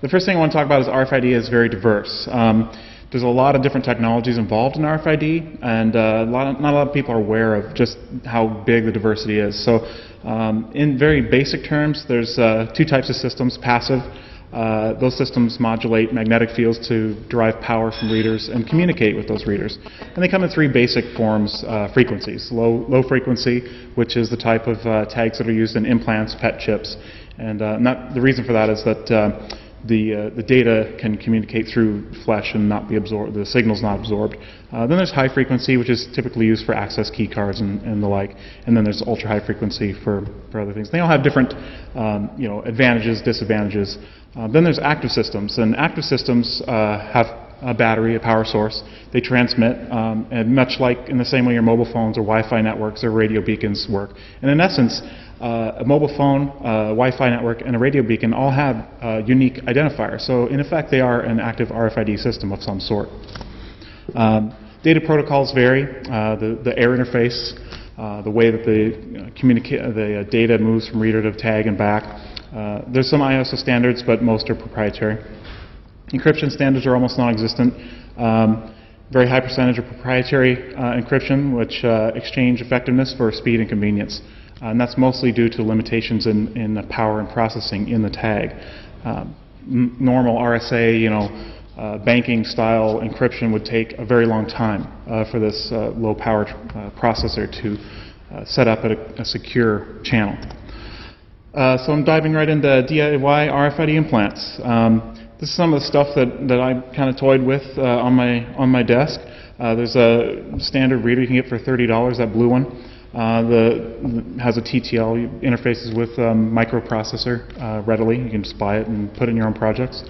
The first thing I want to talk about is RFID is very diverse. There's a lot of different technologies involved in RFID, and not a lot of people are aware of just how big the diversity is. So in very basic terms, there's two types of systems: passive. Those systems modulate magnetic fields to derive power from readers and communicate with those readers. And they come in three basic forms: frequencies. Low frequency, which is the type of tags that are used in implants, PET chips. And the reason for that is that the data can communicate through flesh and not be absorbed, the signal's not absorbed. Then there's high frequency, which is typically used for access key cards and the like. And then there's ultra high frequency for other things. They all have different advantages, disadvantages. Then there's active systems, and active systems have a battery, a power source. They transmit, and much like in the same way your mobile phones or Wi-Fi networks or radio beacons work. And in essence, a mobile phone, a Wi-Fi network, and a radio beacon all have unique identifiers. So in effect, they are an active RFID system of some sort. Data protocols vary. The air interface, the way that the data moves from reader to tag and back. There's some ISO standards, but most are proprietary. Encryption standards are almost non-existent. Very high percentage of proprietary encryption, which exchange effectiveness for speed and convenience. And that's mostly due to limitations in the power and processing in the tag. Normal RSA, banking-style encryption would take a very long time for this low-power processor to set up at a secure channel. So I'm diving right into DIY RFID implants. This is some of the stuff that I kind of toyed with on my desk. There's a standard reader you can get for $30, that blue one. Has a TTL, interfaces with microprocessor readily. You can just buy it and put it in your own projects.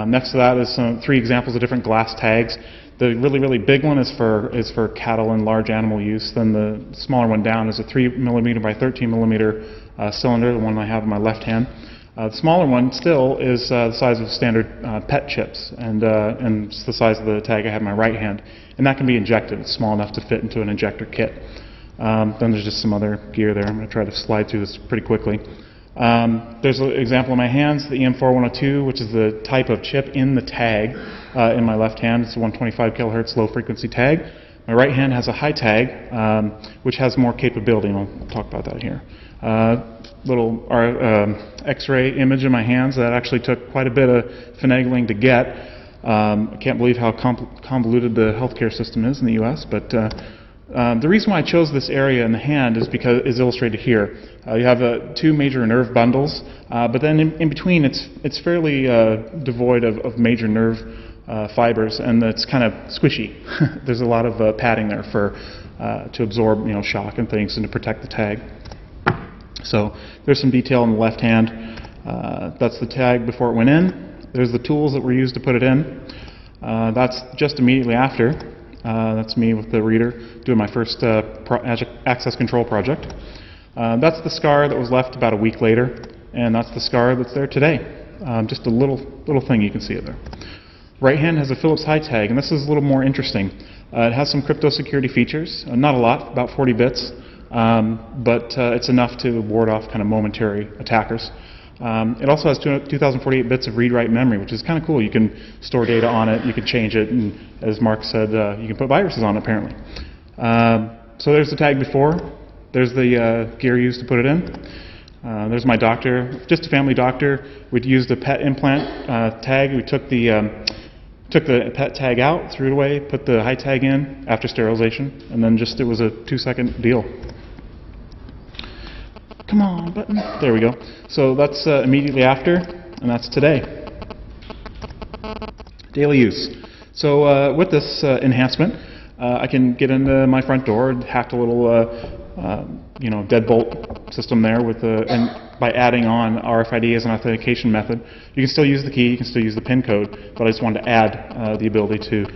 Next to that is three examples of different glass tags. The really big one is for cattle and large animal use. Then the smaller one down is a 3mm by 13mm cylinder, the one I have in my left hand. The smaller one still is the size of standard PET chips, and it's the size of the tag I have in my right hand. And that can be injected. It's small enough to fit into an injector kit. Then there's just some other gear there. I'm going to try to slide through this pretty quickly. There's an example in my hands, the EM4102, which is the type of chip in the tag in my left hand. It's a 125 kilohertz low frequency tag. My right hand has a high tag, which has more capability, and I'll talk about that here. Little X-ray image in my hands that actually took quite a bit of finagling to get. I can't believe how convoluted the healthcare system is in the U.S., but the reason why I chose this area in the hand is because it's illustrated here. You have two major nerve bundles, but then in between it's fairly devoid of major nerve fibers, and it's kind of squishy. There's a lot of padding there to absorb shock and things and to protect the tag. So there's some detail on the left hand. That's the tag before it went in. There's the tools that were used to put it in. That's just immediately after. That's me with the reader doing my first access control project. That's the scar that was left about a week later, and that's the scar that's there today. Just a little thing, you can see it there. Right hand has a Phillips high tag, and this is a little more interesting. It has some crypto security features, not a lot, about 40 bits, but it's enough to ward off kind of momentary attackers. It also has 2048 bits of read-write memory, which is kind of cool. You can store data on it, you can change it, and as Mark said, you can put viruses on it apparently. So there's the tag before. There's the gear used to put it in. There's my doctor, just a family doctor. We'd used a PET implant tag. We took the PET tag out, threw it away, put the high tag in after sterilization, and then it was a 2-second deal. Come on, button. There we go. So that's immediately after, and that's today. Daily use. So with this enhancement, I can get into my front door, hacked a little, deadbolt system there and by adding on RFID as an authentication method. You can still use the key, you can still use the PIN code, but I just wanted to add the ability to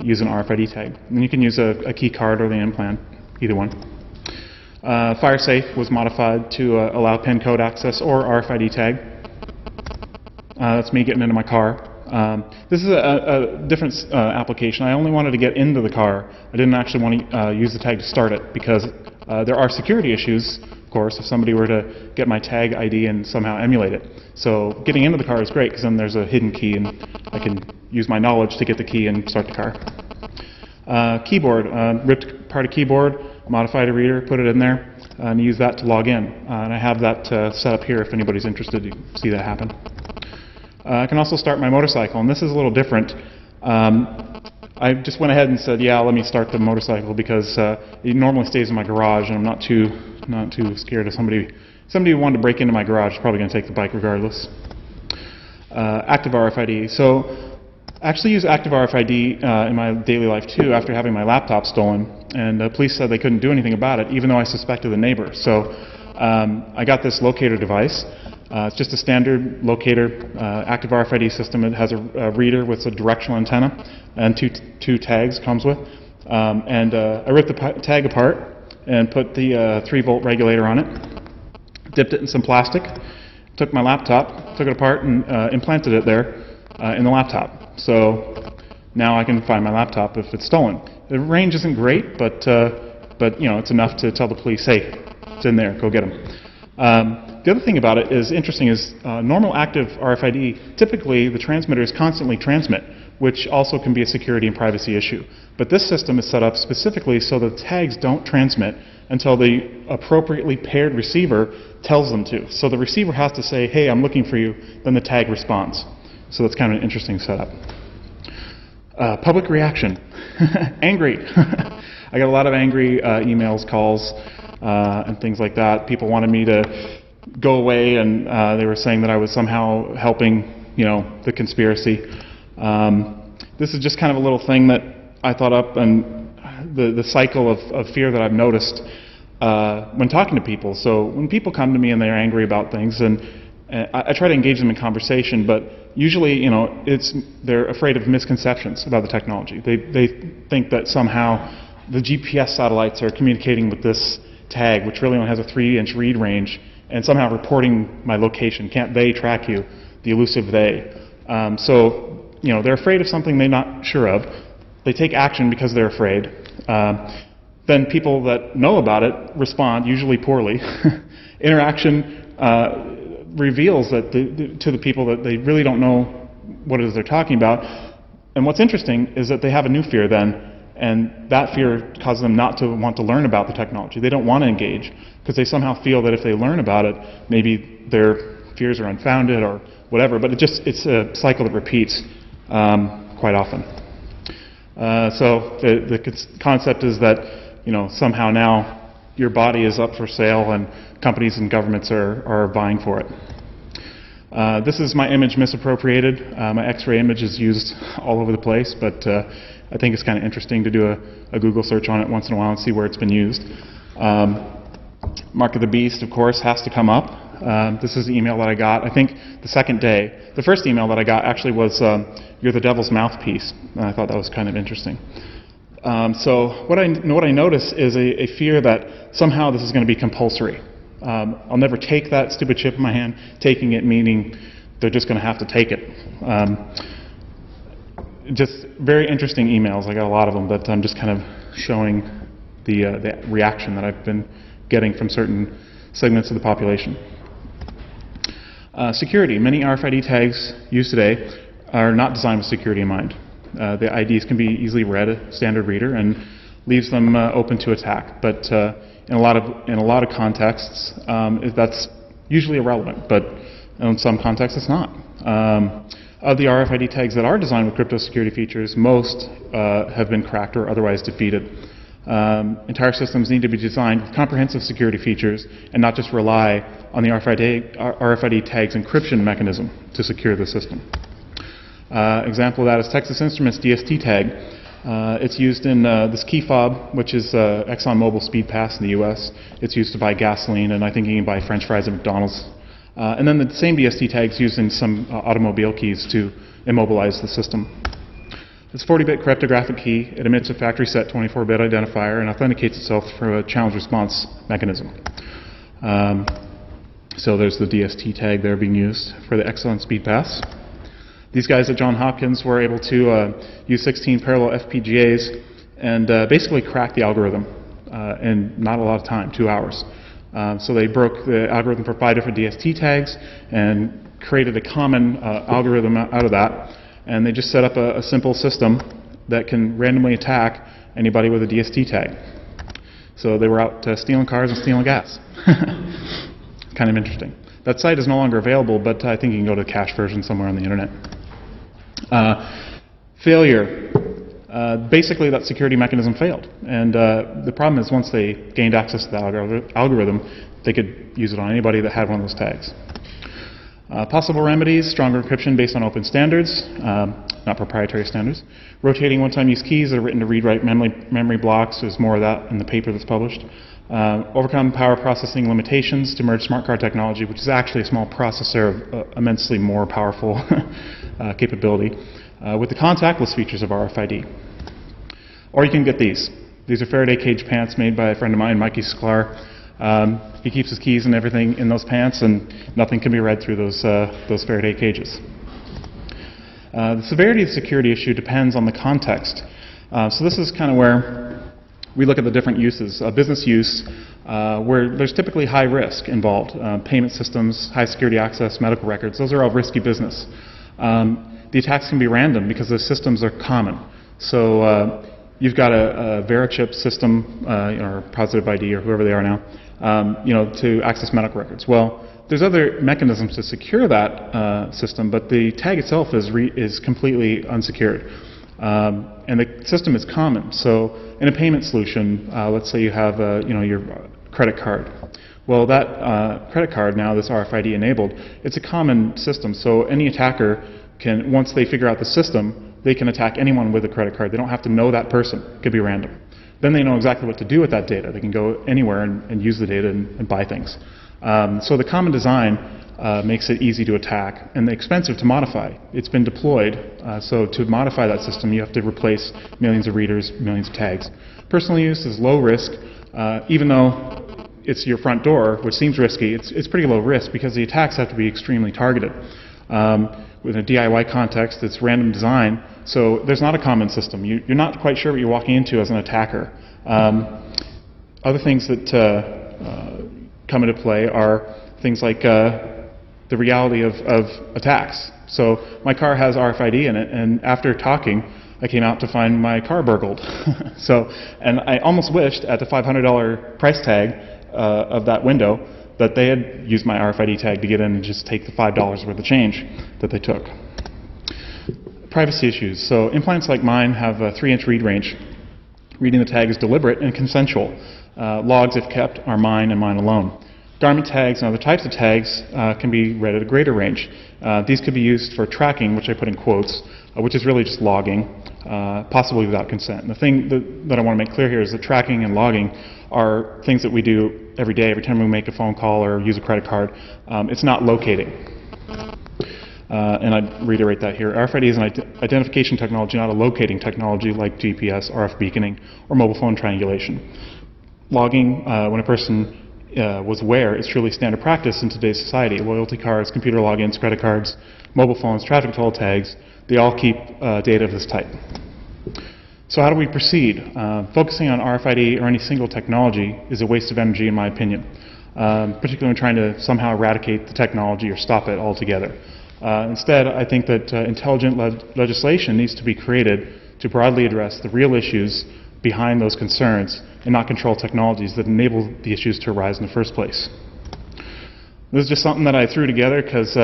use an RFID tag. And you can use a key card or the implant, either one. FireSafe was modified to allow PIN code access or RFID tag. That's me getting into my car. This is a different application. I only wanted to get into the car. I didn't actually want to use the tag to start it because there are security issues course, if somebody were to get my tag ID and somehow emulate it. So getting into the car is great because then there's a hidden key and I can use my knowledge to get the key and start the car. Keyboard, ripped apart a keyboard, modified a reader, put it in there, and use that to log in. And I have that set up here if anybody's interested. You can see that happen. I can also start my motorcycle, and this is a little different. I just went ahead and said, yeah, let me start the motorcycle because it normally stays in my garage, and I'm not too scared of somebody who wanted to break into my garage is probably going to take the bike regardless. Active RFID. So I actually use active RFID in my daily life too after having my laptop stolen, and the police said they couldn't do anything about it even though I suspected the neighbor. So I got this locator device. It's just a standard locator, active RFID system. It has a reader with a directional antenna and two tags comes with. I ripped the tag apart and put the 3-volt regulator on it, dipped it in some plastic, took my laptop, took it apart and implanted it there in the laptop. So now I can find my laptop if it's stolen. The range isn't great, but you know, it's enough to tell the police, hey, it's in there, go get them. The other thing about it is interesting is normal active RFID, typically the transmitters constantly transmit, which also can be a security and privacy issue. But this system is set up specifically so the tags don't transmit until the appropriately paired receiver tells them to. So the receiver has to say, hey, I'm looking for you, then the tag responds. So that's kind of an interesting setup. Public reaction. Angry. I got a lot of angry emails, calls, and things like that. People wanted me to go away, and they were saying that I was somehow helping, you know, the conspiracy. This is just kind of a little thing that I thought up, and the cycle of fear that I've noticed when talking to people. So when people come to me and they're angry about things, and I try to engage them in conversation, but usually, you know, they're afraid of misconceptions about the technology. They think that somehow the GPS satellites are communicating with this tag, which really only has a 3-inch read range, and somehow reporting my location. Can't they track you? The elusive they. So, you know, they're afraid of something they're not sure of. They take action because they're afraid. Then people that know about it respond, usually poorly. Interaction reveals that to the people that they really don't know what it is they're talking about. And what's interesting is that they have a new fear then, and that fear causes them not to want to learn about the technology. They don't want to engage because they somehow feel that if they learn about it, maybe their fears are unfounded or whatever. But it's a cycle that repeats quite often. So the concept is that, you know, somehow now your body is up for sale and companies and governments are vying for it. This is my image misappropriated. My X-ray image is used all over the place, but I think it's kind of interesting to do a Google search on it once in a while and see where it's been used. Mark of the Beast, of course, has to come up. This is the email that I got, I think, the second day. The first email that I got actually was, you're the devil's mouthpiece. And I thought that was kind of interesting. So what I notice is a fear that somehow this is going to be compulsory. I'll never take that stupid chip in my hand, taking it meaning they're just going to have to take it. Just very interesting emails. I got a lot of them, but I'm just kind of showing the reaction that I've been getting from certain segments of the population. Security. Many RFID tags used today are not designed with security in mind. The IDs can be easily read, a standard reader, and leaves them open to attack. But in a lot of contexts, that's usually irrelevant. But in some contexts, it's not. Of the RFID tags that are designed with crypto security features, most have been cracked or otherwise defeated. Entire systems need to be designed with comprehensive security features and not just rely on the RFID tag's encryption mechanism to secure the system. Example of that is Texas Instruments DST tag. It's used in this key fob, which is ExxonMobil Speed Pass in the US. It's used to buy gasoline, and I think you can buy French fries at McDonald's. And then the same DST tag is used in some automobile keys to immobilize the system. It's a 40-bit cryptographic key. It emits a factory-set 24-bit identifier and authenticates itself through a challenge-response mechanism. So there's the DST tag there being used for the Exxon Speed Pass. These guys at Johns Hopkins were able to use 16 parallel FPGAs and basically crack the algorithm in not a lot of time, 2 hours. So they broke the algorithm for 5 different DST tags and created a common algorithm out of that. And they just set up a simple system that can randomly attack anybody with a DST tag. So they were out stealing cars and stealing gas. Kind of interesting. That site is no longer available, but I think you can go to the cache version somewhere on the internet. Failure. Basically, that security mechanism failed. And the problem is once they gained access to the algorithm, they could use it on anybody that had one of those tags. Possible remedies: stronger encryption based on open standards, not proprietary standards. Rotating one-time use keys that are written to read-write memory blocks. There's more of that in the paper that's published. Overcome power processing limitations to merge smart card technology, which is actually a small processor of immensely more powerful capability, with the contactless features of RFID. Or you can get these. These are Faraday cage pants made by a friend of mine, Mikey Sklar. He keeps his keys and everything in those pants, and nothing can be read through those Faraday cages. The severity of the security issue depends on the context. So this is kind of where we look at the different uses. Business use, where there's typically high risk involved. Payment systems, high security access, medical records, those are all risky business. The attacks can be random because the systems are common. So you've got a Verichip system, or Positive ID, or whoever they are now, to access medical records. Well, there's other mechanisms to secure that system, but the tag itself is completely unsecured. And the system is common. So in a payment solution, let's say you have your credit card. Well, that credit card now, this RFID enabled, it's a common system. So any attacker can, once they figure out the system, they can attack anyone with a credit card. They don't have to know that person. It could be random. Then they know exactly what to do with that data. They can go anywhere and use the data and buy things. So the common design makes it easy to attack and expensive to modify. It's been deployed, so to modify that system you have to replace millions of readers, millions of tags. Personal use is low risk, even though it's your front door, which seems risky. It's pretty low risk because the attacks have to be extremely targeted. With a DIY context, it's random design, so there's not a common system. You're not quite sure what you're walking into as an attacker. Other things that come into play are things like the reality of attacks. So my car has RFID in it, and after talking, I came out to find my car burgled. And I almost wished at the $500 price tag of that window that they had used my RFID tag to get in and just take the $5 worth of change that they took. Privacy issues. So implants like mine have a 3-inch read range. Reading the tag is deliberate and consensual. Logs, if kept, are mine and mine alone. Garment tags and other types of tags can be read at a greater range. These could be used for tracking, which I put in quotes, which is really just logging, possibly without consent. And the thing that I want to make clear here is that tracking and logging are things that we do every day, every time we make a phone call or use a credit card. It's not locating. And I reiterate that here. RFID is an identification technology, not a locating technology like GPS, RF beaconing, or mobile phone triangulation. Logging, when a person was aware, is truly standard practice in today's society. Loyalty cards, computer logins, credit cards, mobile phones, traffic toll tags, they all keep data of this type. So how do we proceed? Focusing on RFID or any single technology is a waste of energy, in my opinion, particularly when trying to somehow eradicate the technology or stop it altogether. Instead, I think that intelligent legislation needs to be created to broadly address the real issues behind those concerns and not control technologies that enable the issues to arise in the first place. This is just something that I threw together because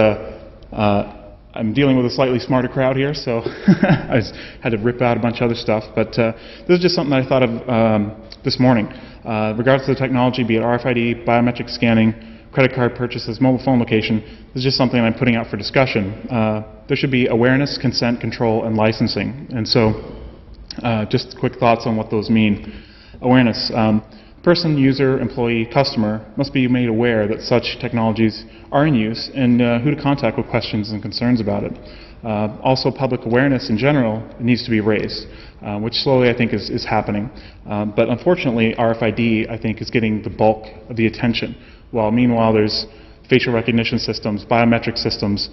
I'm dealing with a slightly smarter crowd here, so I had to rip out a bunch of other stuff. But this is just something that I thought of this morning. Regardless of the technology, be it RFID, biometric scanning, credit card purchases, mobile phone location, this is just something I'm putting out for discussion. There should be awareness, consent, control, and licensing. And so just quick thoughts on what those mean. Awareness. Person, user, employee, customer must be made aware that such technologies are in use and who to contact with questions and concerns about it. Also, public awareness in general needs to be raised, which slowly I think is happening. But unfortunately, RFID, I think, is getting the bulk of the attention, while meanwhile there's facial recognition systems, biometric systems,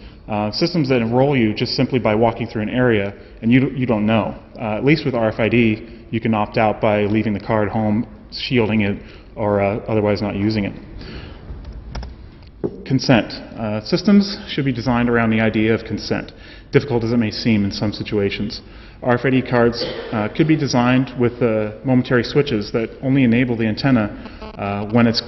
systems that enroll you just simply by walking through an area and you don't know. At least with RFID, you can opt out by leaving the card home shielding it or otherwise not using it. Consent. Systems should be designed around the idea of consent, difficult as it may seem in some situations. RFID cards could be designed with momentary switches that only enable the antenna when it's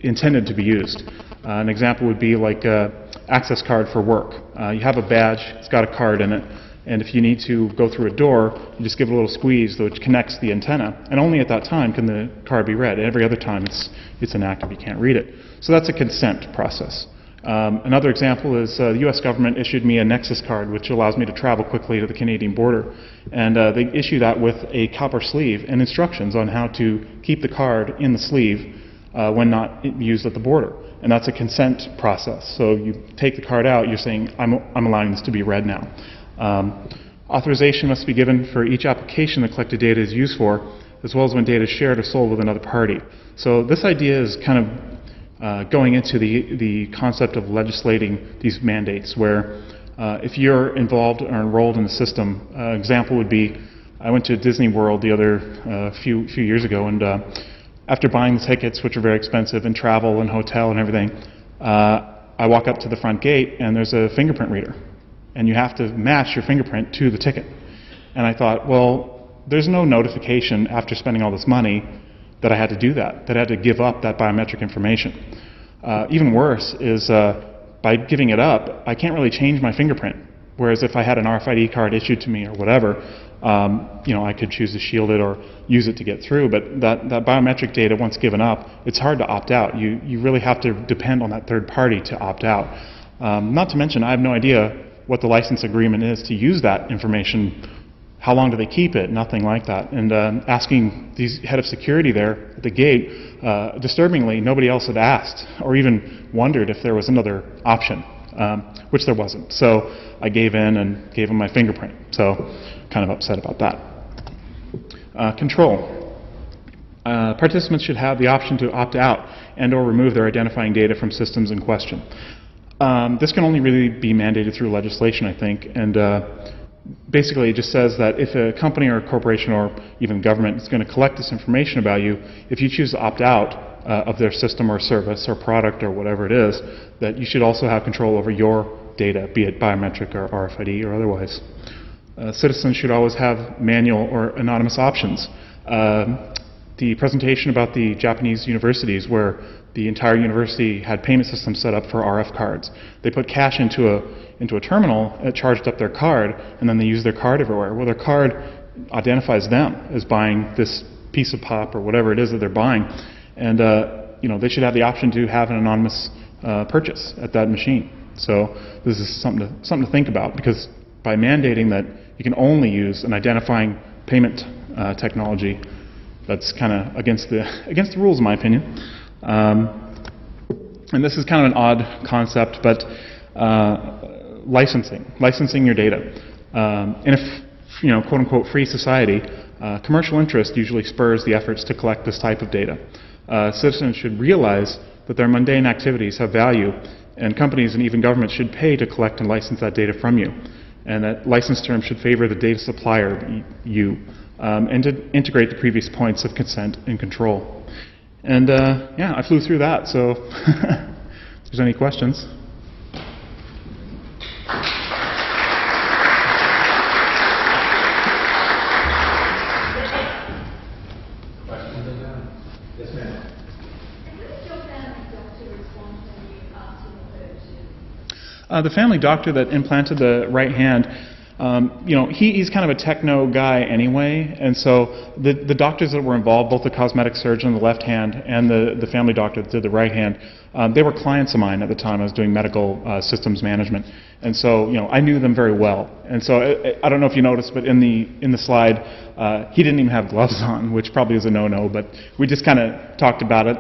intended to be used. An example would be like an access card for work. You have a badge, it's got a card in it, and if you need to go through a door, you just give it a little squeeze which connects the antenna, and only at that time can the card be read. Every other time it's inactive, you can't read it. So that's a consent process. Another example is the US government issued me a Nexus card which allows me to travel quickly to the Canadian border, and they issue that with a copper sleeve and instructions on how to keep the card in the sleeve when not used at the border. And that's a consent process. So you take the card out, you're saying, I'm allowing this to be read now. Authorization must be given for each application the collected data is used for, as well as when data is shared or sold with another party. So this idea is kind of going into the concept of legislating these mandates, where if you're involved or enrolled in the system, example would be, I went to Disney World the other few years ago, and after buying the tickets, which are very expensive, and travel and hotel and everything, I walk up to the front gate and there's a fingerprint reader. And you have to match your fingerprint to the ticket. And I thought, well, there's no notification after spending all this money that I had to do that I had to give up that biometric information. Even worse is by giving it up, I can't really change my fingerprint. Whereas if I had an RFID card issued to me or whatever, I could choose to shield it or use it to get through. But that biometric data, once given up, it's hard to opt out. You really have to depend on that third party to opt out. Not to mention, I have no idea what the license agreement is to use that information. How long do they keep it? Nothing like that. And asking these head of security there at the gate, disturbingly, nobody else had asked or even wondered if there was another option, which there wasn't. So I gave in and gave them my fingerprint. So kind of upset about that. Control. Participants should have the option to opt out and or remove their identifying data from systems in question. This can only really be mandated through legislation, I think, and basically it just says that if a company or a corporation or even government is going to collect this information about you, if you choose to opt out of their system or service or product or whatever it is, that you should also have control over your data, be it biometric or RFID or otherwise. Citizens should always have manual or anonymous options. The presentation about the Japanese universities where the entire university had payment systems set up for RF cards. They put cash into a terminal, it charged up their card, and then they use their card everywhere. Well, their card identifies them as buying this piece of pop or whatever it is that they're buying. And they should have the option to have an anonymous purchase at that machine. So this is something to think about, because by mandating that you can only use an identifying payment technology, that's kind of against the rules, in my opinion. And this is kind of an odd concept, but licensing your data. In a quote unquote free society, commercial interest usually spurs the efforts to collect this type of data. Citizens should realize that their mundane activities have value, and companies and even governments should pay to collect and license that data from you. And that license term should favor the data supplier, you, and to integrate the previous points of consent and control. And I flew through that, so if there's any questions. Yes, ma'am. The family doctor that implanted the right hand, he's kind of a techno guy anyway, and so the doctors that were involved, both the cosmetic surgeon on the left hand and the family doctor that did the right hand, they were clients of mine at the time. I was doing medical systems management, and so I knew them very well. And so I don't know if you noticed, but in the slide, he didn't even have gloves on, which probably is a no-no, but we just kind of talked about it.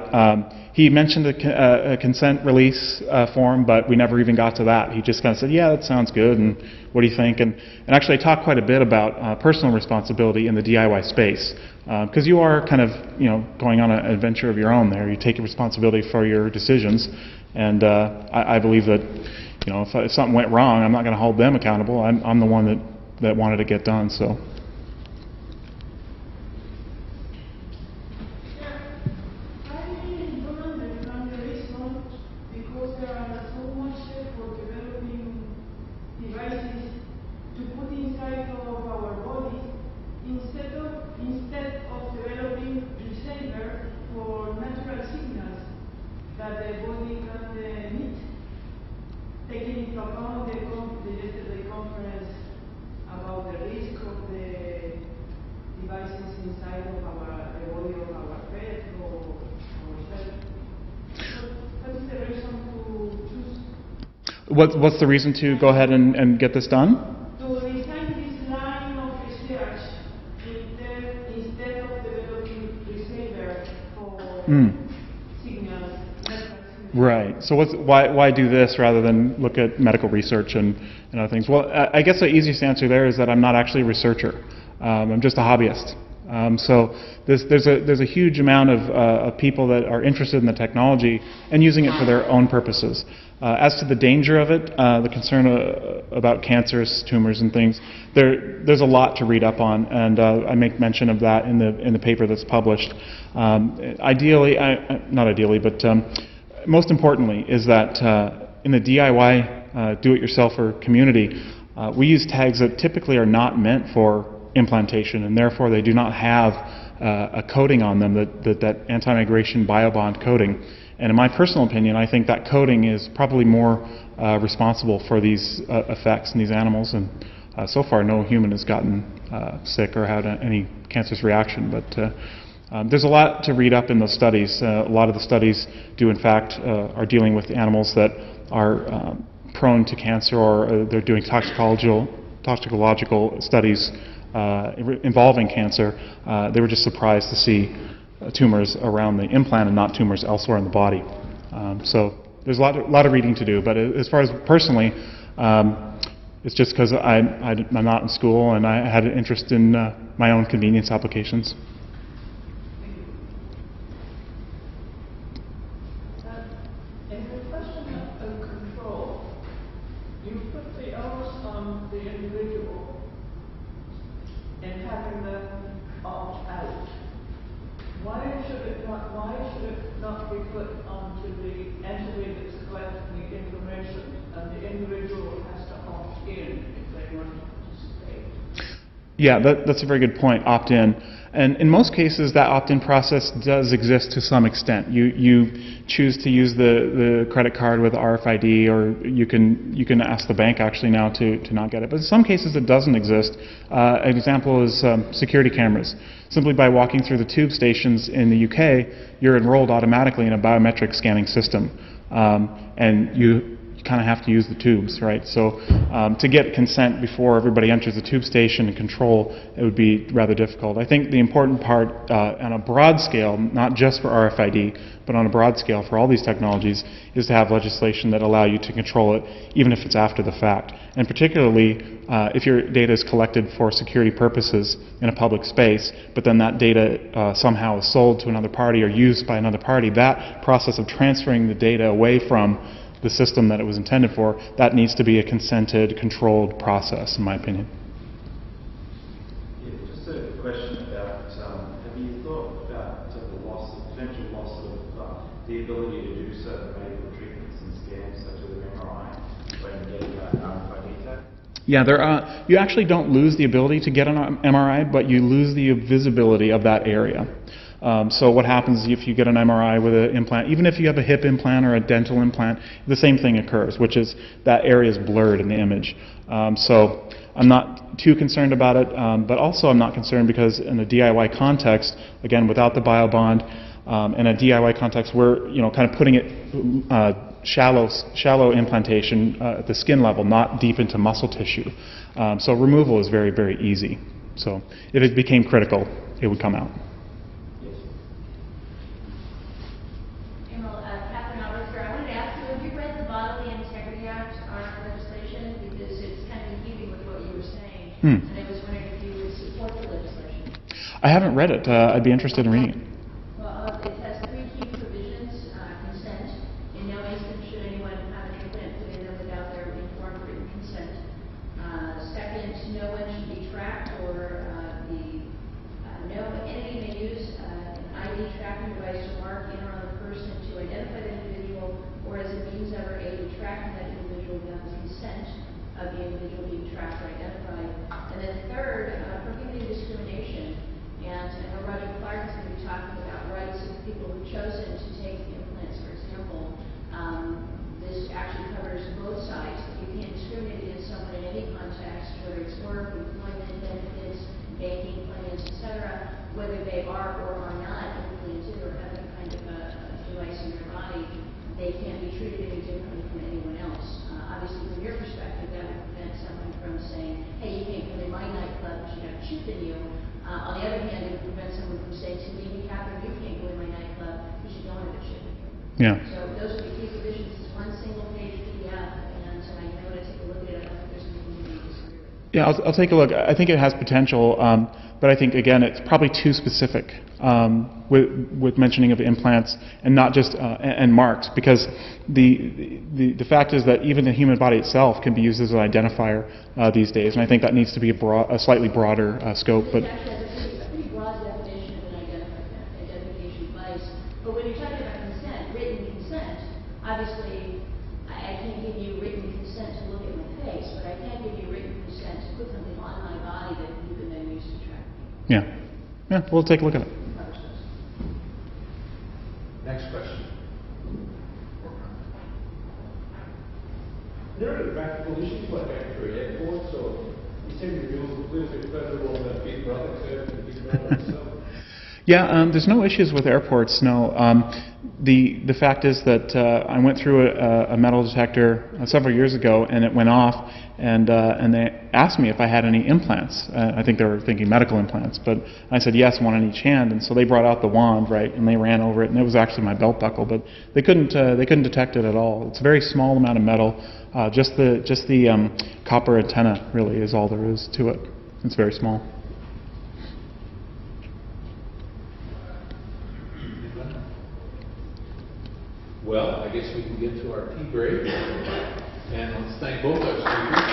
He mentioned a consent release form, but we never even got to that. He just kind of said, yeah, that sounds good, and what do you think? And actually I talked quite a bit about personal responsibility in the DIY space, because you are kind of going on an adventure of your own there. You take responsibility for your decisions, and I believe that if something went wrong, I'm not going to hold them accountable. I'm the one that wanted to get done. So. What's the reason to go ahead and get this done? To design this line of research instead of developing receiver for signals. Right. So why do this rather than look at medical research and other things? Well, I guess the easiest answer there is that I'm not actually a researcher. I'm just a hobbyist. So there's a huge amount of people that are interested in the technology and using it for their own purposes. As to the danger of it, the concern about cancerous tumors and things, there's a lot to read up on, and I make mention of that in the paper that's published. Ideally, not ideally, but most importantly, is that in the DIY do-it-yourselfer community, we use tags that typically are not meant for implantation, and therefore they do not have a coating on them, that anti-migration biobond coating. And in my personal opinion, I think that coating is probably more responsible for these effects in these animals, and so far no human has gotten sick or had any cancerous reaction. But there's a lot to read up in those studies. A lot of the studies do in fact are dealing with animals that are prone to cancer, or they're doing toxicological studies involving cancer. They were just surprised to see tumors around the implant and not tumors elsewhere in the body. So there's a lot of reading to do. But as far as personally, it's just because I'm not in school and I had an interest in my own convenience applications. And the question of control, you put the onus on the individual and having them opt out. Why should it not be put onto the entity that's collecting the information, and the individual has to opt in if they want to participate? Yeah, that's a very good point, opt-in. And in most cases, that opt-in process does exist to some extent. You choose to use the credit card with RFID, or you can ask the bank actually now to not get it. But in some cases, it doesn't exist. An example is security cameras. Simply by walking through the tube stations in the UK, you're enrolled automatically in a biometric scanning system, and you kind of have to use the tubes, right? So to get consent before everybody enters the tube station and control, it would be rather difficult. I think the important part on a broad scale, not just for RFID, but on a broad scale for all these technologies, is to have legislation that allow you to control it even if it's after the fact. And particularly if your data is collected for security purposes in a public space, but then that data somehow is sold to another party or used by another party, that process of transferring the data away from the system that it was intended for, that needs to be a consented, controlled process, in my opinion. Yeah, just a question about, have you thought about the potential loss of the ability to do certain medical treatments and scans, such as an MRI, when you get an RFID tag? Yeah, you actually don't lose the ability to get an MRI, but you lose the visibility of that area. So what happens if you get an MRI with an implant, even if you have a hip implant or a dental implant, the same thing occurs, which is that area is blurred in the image. So I'm not too concerned about it, but also I'm not concerned because in a DIY context, again, without the biobond, in a DIY context, we're kind of putting it shallow implantation at the skin level, not deep into muscle tissue. So removal is very, very easy. So if it became critical, it would come out. And I was wondering if you would support the legislation. I haven't read it. I'd be interested in reading it. Well, it has 3 key provisions. Consent. In no instance should anyone have an implant put in them without their informed written consent. Second, no one should be tracked, or no entity may use an ID tracking device to mark in or on the person to identify the individual, or as a means of or aid in tracking that individual without the consent of the individual being tracked or identified. And then third, prohibiting discrimination. And I know Roger Clark is going to be talking about rights of people who've chosen to take implants, for example. This actually covers both sides. You can't discriminate against someone in any context, whether it's work, employment, benefits, banking, plans, etc., whether they are or are not implanted or have any kind of a device in their body. they can't be treated any differently from anyone else. Obviously, from your perspective, that would prevent someone from saying, hey, you can't come in my nightclub because you have a chip in you. On the other hand, it would prevent someone from saying to me, Catherine, you can't go in my nightclub because you don't have a chip in you. Yeah. So those are the key provisions. It's one single page PDF, and I know to take a look at it. I don't think there's anything you need to disagree with. Yeah, I'll take a look. I think it has potential, but I think, again, it's probably too specific with mentioning of implants and not just and marks, because the fact is that even the human body itself can be used as an identifier these days, and I think that needs to be a slightly broader scope. But It actually has a pretty broad definition of an identification device. But when you're talking about consent, written consent, obviously, I can't give you written consent to look at my face, but I can give you written consent to put something on my body that you can then use to track me. yeah, we'll take a look at it. Next question. There are practical issues like going through airports, or you seem to be a little bit further on the Big Brother curve than Big Brother itself. Yeah, there's no issues with airports, no. The fact is that I went through a metal detector several years ago, and it went off, and they asked me if I had any implants. I think they were thinking medical implants, but I said yes, one on each hand, and so they brought out the wand, right, and they ran over it, and it was actually my belt buckle, but they couldn't detect it at all. It's a very small amount of metal. Just the copper antenna really is all there is to it. It's very small. Well, I guess we can get to our tea break. And let's thank both our speakers.